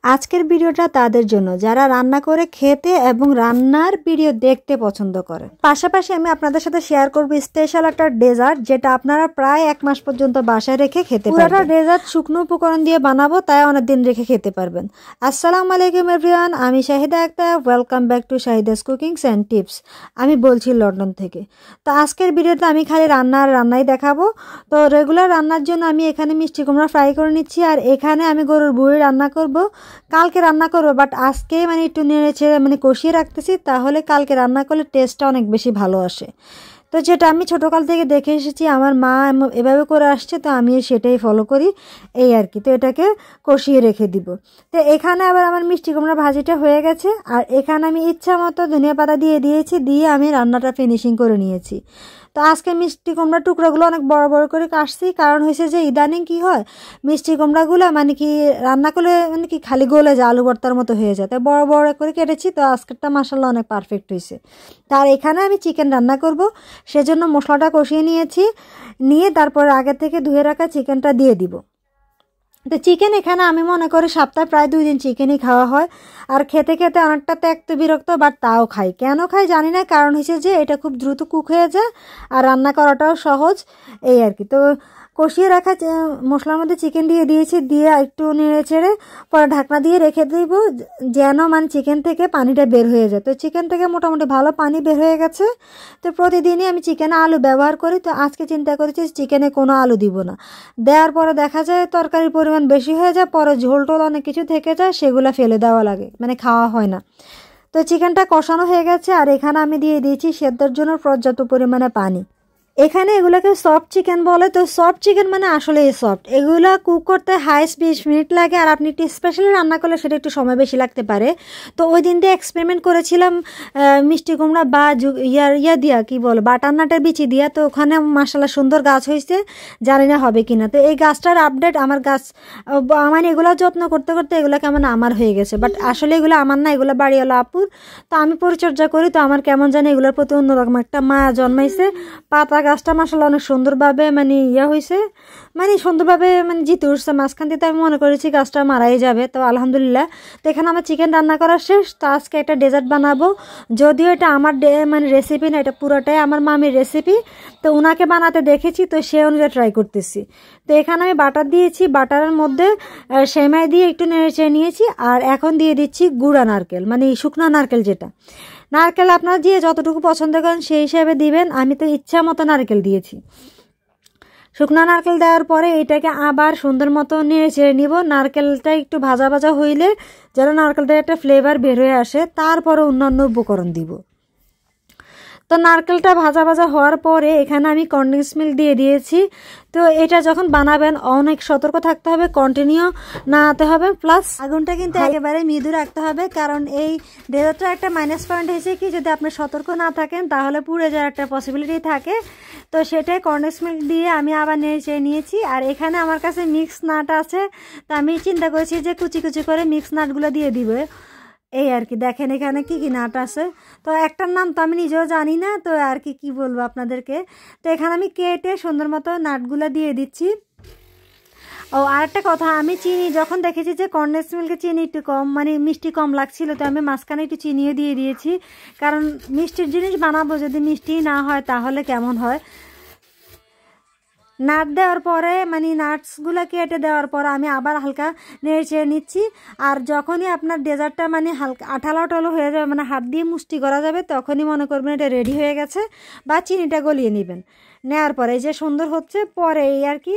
আজকের ভিডিওটা তাদের জন্য যারা রান্না করে খেতে এবং রান্নার ভিডিও দেখতে পছন্দ করেন। পাশাপাশি আমি আপনাদের সাথে শেয়ার করব স্পেশাল একটা ডেজার্ট যেটা আপনারা প্রায় 1 মাস পর্যন্ত বাসায় রেখে খেতে পারবেন। পুরোটা ডেজার্ট শুকনো উপকরণ দিয়ে বানাবো, তাই অনেকদিন রেখে খেতে পারবেন। আসসালামু আলাইকুম এভরিওয়ান, আমি Shahida Akter. Welcome back to Shahida's cookings and tips. আমি বলছি লন্ডন থেকে। তো আজকের ভিডিওতে আমি খালি রান্নাই দেখাবো। তো রেগুলার রান্নার জন্য আমি এখানে মিষ্টি কুমড়া ফ্রাই করে নিচ্ছি, আর এখানে আমি গরুর বুড়ি রান্না করব। কালকে রান্না করবো, বাট আজকে একটু নেড়েছে কষিয়ে রাখতেছি, তাহলে কালকে রান্না করলে টেস্টটা অনেক বেশি ভালো আসে। তো যেটা আমি ছোটোকাল থেকে দেখে এসেছি, আমার মা এভাবে করে আসছে, তো আমি সেটাই ফলো করি, এই আর কি। তো এটাকে কষিয়ে রেখে দিব। তো এখানে আবার আমার মিষ্টি কুমড়া ভাজিটা হয়ে গেছে, আর এখানে আমি ইচ্ছা মতো ধনিয়া পাতা দিয়ে দিয়েছি, দিয়ে আমি রান্নাটা ফিনিশিং করে নিয়েছি। তো আজকে মিষ্টি কুমড়া টুকরোগুলো অনেক বড় বড় করে কাটছি, কারণ হয়েছে যে ইদানিং কি হয়, মিষ্টি কুমড়াগুলো রান্না করলে খালি গলে যায়, আলু ভর্তার মতো হয়ে যায়। তাই বড় বড় করে কেটেছি। তো আজকেরটা মাশাআল্লাহ অনেক পারফেক্ট হয়েছে। তার এখানে আমি চিকেন রান্না করব, সেজন্য মশলাটা কষিয়ে নিয়ে তারপর আগে থেকে ধুয়ে রাখা চিকেনটা দিয়ে দিব। তো চিকেন এখানে আমি মনে করি সপ্তাহে প্রায় 2 দিন চিকেনই খাওয়া হয়, আর খেতে খেতে অনেকটা ত্যাক্ত বিরক্ত, বাট তাও খাই। কেন খাই জানি না, কারণ হচ্ছে যে এটা খুব দ্রুত কুক হয়ে যায় আর রান্না করাটাও সহজ, এই আর কি। তো কষিয়ে রাখা মশলার মধ্যে চিকেন দিয়ে দিয়েছি, দিয়ে একটু নেড়ে চেড়ে পরে ঢাকনা দিয়ে রেখে দিব, যেন চিকেন থেকে পানিটা বের হয়ে যায়। তো চিকেন থেকে মোটামুটি ভালো পানি বের হয়ে গেছে। তো প্রতিদিনই আমি চিকেনে আলু ব্যবহার করি, তো আজকে চিন্তা করেছি চিকেনে কোনো আলু দিব না। দেওয়ার পরে দেখা যায় তরকারির পরিমাণ বেশি হয়ে যায়, পরে ঝোল টোল অনেক কিছু থেকে যায়, সেগুলো ফেলে দেওয়া লাগে, খাওয়া হয় না। তো চিকেনটা কষানো হয়ে গেছে, আর এখানে আমি দিয়ে দিয়েছি সেদ্ধর জন্য পর্যাপ্ত পরিমাণে পানি। এখানে এগুলোকে সফট চিকেন বলে। তো সফট চিকেন আসলে সফট, এগুলো কুক করতে হাইস্ট 20 মিনিট লাগে, আর আপনি একটু স্পেশালি রান্না করলে সেটা একটু সময় বেশি লাগতে পারে। তো ওই দিন দিয়ে এক্সপেরিমেন্ট করেছিলাম মিষ্টি কুমড়া বা ইয়া দিয়া কি বলে বাটারনাটের বিচি দিয়া। তো ওখানে মাশাআল্লাহ সুন্দর গাছ হয়েছে, জানি না হবে কিনা। তো এই গাছটার আপডেট, আমার গাছ এগুলো যত্ন করতে করতে এগুলো কেমন আমার হয়ে গেছে, বাট আসলে এগুলো আমার না, এগুলো বাড়িওয়ালা আপুর। তো আমি পরিচর্যা করি, তো আমার কেমন জানি এগুলোর প্রতি অন্যরকম একটা মায়া জন্মাইছে। পাতা গাছটা মাশাআল্লাহ অনেক সুন্দরভাবে হয়েছে, সুন্দরভাবে জিতে উঠছে মাঝখান দিয়ে। তো আমি মনে করেছি গাছটা মারাই যাবে, তো আলহামদুলিল্লাহ। তো এখানে আমার চিকেন রান্না করা শেষ। তো আজকে একটা ডেজার্ট বানাবো, যদিও এটা আমার রেসিপি না, এটা পুরোটাই আমার মামির রেসিপি। তো ওনাকে বানাতে দেখেছি, তো সে অনুযায়ী ট্রাই করতেছি। তো এখানে আমি বাটার দিয়েছি, বাটারের মধ্যে সেমাই দিয়ে একটু নেড়ে নিয়েছি, আর এখন দিয়ে দিচ্ছি গুঁড়া নারকেল, শুকনো নারকেল যেটা। নারকেল আপনার দিয়ে যতটুকু পছন্দ করেন সেই হিসাবে দিবেন। আমি তো ইচ্ছা মতো নারকেল দিয়েছি। শুকনো নারকেল দেওয়ার পরে এটাকে আবার সুন্দর মতো নেড়ে নিব। নারকেলটা একটু ভাজা ভাজা হইলে যেন নারকেলটা একটা ফ্লেভার বের হয়ে আসে, তারপরে অন্যান্য উপকরণ দিব। তো নারকেলটা ভাজা ভাজা হওয়ার পরে এখানে আমি কনডেন্স মিল্ক দিয়ে দিয়েছি। তো এটা যখন বানাবেন অনেক সতর্ক থাকতে হবে, কন্টিনিউ না হতে হবে, প্লাস আগুনটা কিন্তু একেবারে মৃদু রাখতে হবে, কারণ এই ডেজার্টটা একটা মাইনাস পয়েন্ট হয়েছে কি, যদি আপনি সতর্ক না থাকেন তাহলে পুড়ে যাওয়ার একটা পসিবিলিটি থাকে। তো সেটাই কনডেন্স মিল্ক দিয়ে আমি আবার নেড়ে নিয়েছি। আর এখানে আমার কাছে মিক্স নাট আছে, তো আমি চিন্তা করেছি যে কুচি কুচি করে মিক্স নাটগুলো দিয়ে দিবে, এই আর কি। দেখেন এখানে কি কি নাট আছে, তো একটার নাম তো আমি নিজেও জানি না, তো আর কি বলবো আপনাদেরকে। তো এখানে আমি কেটে সুন্দর মতো নাটগুলো দিয়ে দিচ্ছি। ও আরেকটা কথা, আমি চিনি যখন দেখেছি যে কনডেন্স মিল্কে চিনি একটু কম, মিষ্টি কম লাগছিল, তো আমি মাঝখানে একটু চিনিও দিয়ে দিয়েছি, কারণ মিষ্টির জিনিস বানাবো, যদি মিষ্টি না হয় তাহলে কেমন হয়। নাট দেওয়ার পরে নাটসগুলো কেটে দেওয়ার পর আমি আবার হালকা নেড়ে নিচ্ছি। আর যখনই আপনার ডেজার্টটা হালকা আঠালো হয়ে যাবে, হাত দিয়ে মুষ্টি করা যাবে, তখনই মনে করবেন এটা রেডি হয়ে গেছে, বা চিনিটা গলিয়ে নেবেন। নেওয়ার পরে যে সুন্দর হচ্ছে পরে এই আর কি।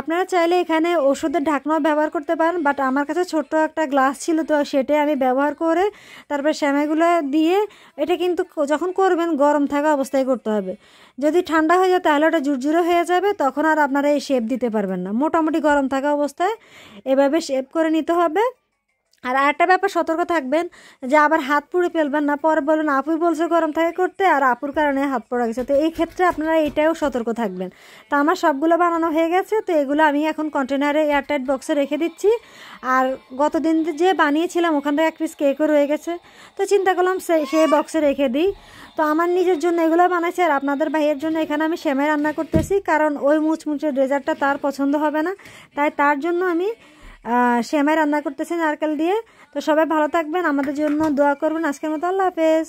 আপনারা চাইলে এখানে ওষুধের ঢাকনাও ব্যবহার করতে পারেন, বাট আমার কাছে ছোট্ট একটা গ্লাস ছিল, তো সেটাই আমি ব্যবহার করে তারপরে সেমাইগুলো দিয়ে। এটা কিন্তু যখন করবেন গরম থাকা অবস্থায় করতে হবে, যদি ঠান্ডা হয়ে যায় তাহলে ওটা ঝুরঝুরে হয়ে যাবে, তখন আর আপনারা এই শেপ দিতে পারবেন না। মোটামুটি গরম থাকা অবস্থায় এভাবে শেপ করে নিতে হবে। আর একটা ব্যাপার সতর্ক থাকবেন যে আবার হাত পুড়ে ফেলবেন না, পরে বলুন আপুই বলছে গরম থাকে করতে, আর আপুর কারণে হাত পড়া গেছে। তো এই ক্ষেত্রে আপনারা এটাও সতর্ক থাকবেন। তো আমার সবগুলো বানানো হয়ে গেছে, তো এগুলো আমি এখন কন্টেনারে এয়ারটাইট বক্সে রেখে দিচ্ছি। আর গতদিন যে বানিয়েছিলাম ওখান থেকে 1 পিস কেকও রয়ে গেছে, তো চিন্তা করলাম সেই বক্সে রেখে দিই। তো আমার নিজের জন্য এগুলো বানাইছি, আর আপনাদের ভাইয়ের জন্য এখানে আমি সেমাই রান্না করতেছি, কারণ ওই মুচমুচে ডেজার্টটা তার পছন্দ হবে না, তাই তার জন্য আমি সেমাই রান্না করতেছি নারকেল দিয়ে। তো সবাই ভালো থাকবেন, আমাদের জন্য দোয়া করবেন। আজকের মতো আল্লাহ হাফেজ।